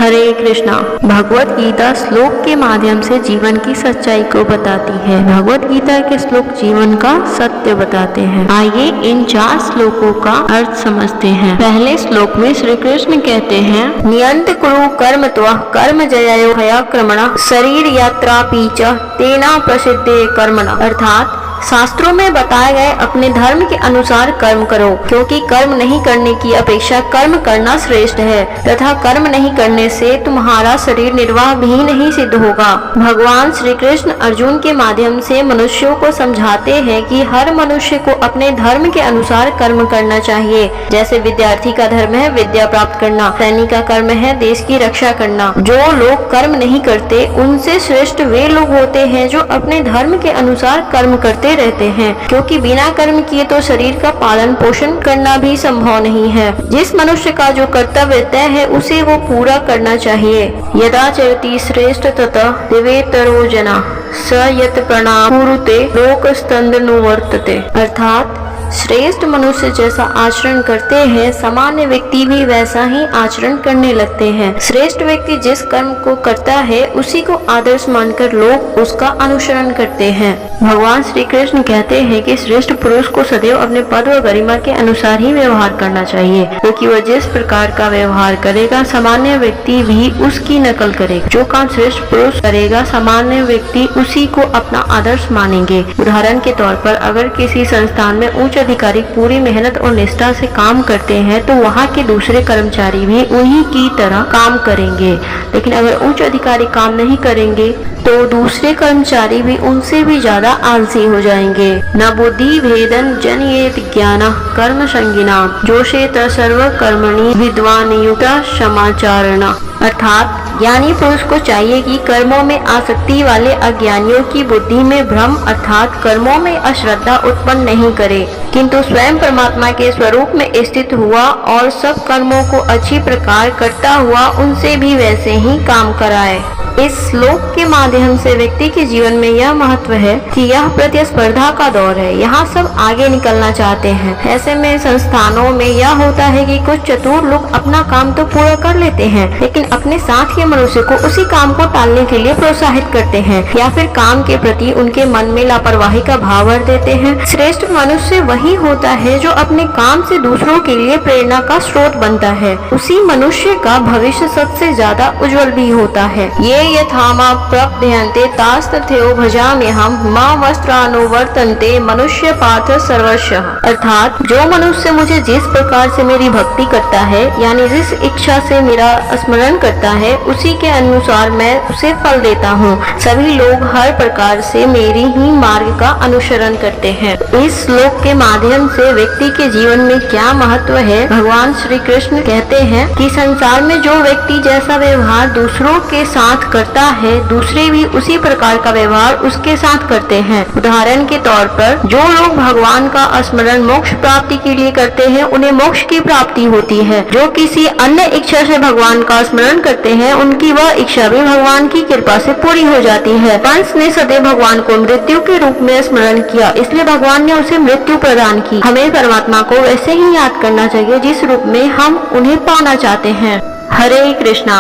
हरे कृष्णा। भगवत गीता श्लोक के माध्यम से जीवन की सच्चाई को बताती है। भगवत गीता के श्लोक जीवन का सत्य बताते हैं। आइए इन 4 श्लोकों का अर्थ समझते हैं। पहले श्लोक में श्री कृष्ण कहते हैं, नियंत कुरु कर्म त्वः कर्म जयो हयाक्रमणः शरीर यात्रा पीच तेना प्रसिद्धे कर्मणः। अर्थात शास्त्रों में बताए गए अपने धर्म के अनुसार कर्म करो, क्योंकि कर्म नहीं करने की अपेक्षा कर्म करना श्रेष्ठ है तथा कर्म नहीं करने से तुम्हारा शरीर निर्वाह भी नहीं सिद्ध होगा। भगवान श्री कृष्ण अर्जुन के माध्यम से मनुष्यों को समझाते हैं कि हर मनुष्य को अपने धर्म के अनुसार कर्म करना चाहिए। जैसे विद्यार्थी का धर्म है विद्या प्राप्त करना, सैनिक का कर्म है देश की रक्षा करना। जो लोग कर्म नहीं करते उनसे श्रेष्ठ वे लोग होते हैं जो अपने धर्म के अनुसार कर्म करते रहते हैं, क्योंकि बिना कर्म किए तो शरीर का पालन पोषण करना भी संभव नहीं है। जिस मनुष्य का जो कर्तव्य तय है उसे वो पूरा करना चाहिए। यदा चरति श्रेष्ठ ततः दिवेतरो जना स यत प्रणाम कुरुते लोकस्तंदनुवर्तते। अर्थात श्रेष्ठ मनुष्य जैसा आचरण करते हैं सामान्य व्यक्ति भी वैसा ही आचरण करने लगते हैं। श्रेष्ठ व्यक्ति जिस कर्म को करता है उसी को आदर्श मानकर लोग उसका अनुसरण करते हैं। भगवान श्री कृष्ण कहते हैं कि श्रेष्ठ पुरुष को सदैव अपने पद व गरिमा के अनुसार ही व्यवहार करना चाहिए, क्योंकि वह जिस प्रकार का व्यवहार करेगा सामान्य व्यक्ति भी उसकी नकल करेगा। जो काम श्रेष्ठ पुरुष करेगा सामान्य व्यक्ति उसी को अपना आदर्श मानेंगे। उदाहरण के तौर पर अगर किसी संस्थान में उच्च अधिकारी पूरी मेहनत और निष्ठा से काम करते हैं तो वहाँ के दूसरे कर्मचारी भी उन्हीं की तरह काम करेंगे। लेकिन अगर उच्च अधिकारी काम नहीं करेंगे तो दूसरे कर्मचारी भी उनसे भी ज्यादा आलसी हो जाएंगे। न बुद्धि भेदन जनयेत ज्ञानः कर्म संगिना जोशेत सर्व कर्मणि विद्वान युक्त समाचारण। अर्थात ज्ञानी पुरुष को चाहिए कि कर्मों में आसक्ति वाले अज्ञानियों की बुद्धि में भ्रम अर्थात कर्मों में अश्रद्धा उत्पन्न नहीं करे, किंतु स्वयं परमात्मा के स्वरूप में स्थित हुआ और सब कर्मों को अच्छी प्रकार करता हुआ उनसे भी वैसे ही काम कराए। इस श्लोक के माध्यम से व्यक्ति के जीवन में यह महत्व है कि यह प्रतिस्पर्धा का दौर है। यहाँ सब आगे निकलना चाहते हैं। ऐसे में संस्थानों में यह होता है कि कुछ चतुर लोग अपना काम तो पूरा कर लेते हैं, लेकिन अपने साथ के मनुष्य को उसी काम को टालने के लिए प्रोत्साहित करते हैं या फिर काम के प्रति उनके मन में लापरवाही का भाव भर देते हैं। श्रेष्ठ मनुष्य वही होता है जो अपने काम से दूसरों के लिए प्रेरणा का स्रोत बनता है। उसी मनुष्य का भविष्य सबसे ज्यादा उज्जवल भी होता है। ये यथामा प्रपद्यन्ते तास्तथैव भजाम्यहम् मा वस्त्रानुवर्तन्ते मनुष्य पार्थ सर्वशः। अर्थात जो मनुष्य मुझे जिस प्रकार से मेरी भक्ति करता है यानी जिस इच्छा से मेरा स्मरण करता है उसी के अनुसार मैं उसे फल देता हूँ। सभी लोग हर प्रकार से मेरी ही मार्ग का अनुसरण करते हैं। इस श्लोक के माध्यम से व्यक्ति के जीवन में क्या महत्व है भगवान श्री कृष्ण कहते हैं कि संसार में जो व्यक्ति जैसा व्यवहार दूसरों के साथ करता है दूसरे भी उसी प्रकार का व्यवहार उसके साथ करते हैं। उदाहरण के तौर पर जो लोग भगवान का स्मरण मोक्ष प्राप्ति के लिए करते हैं उन्हें मोक्ष की प्राप्ति होती है। जो किसी अन्य इच्छा से भगवान का स्मरण करते हैं उनकी वह इच्छा भी भगवान की कृपा से पूरी हो जाती है। कंस ने सदैव भगवान को मृत्यु के रूप में स्मरण किया, इसलिए भगवान ने उसे मृत्यु प्रदान की। हमें परमात्मा को वैसे ही याद करना चाहिए जिस रूप में हम उन्हें पाना चाहते हैं। हरे कृष्णा।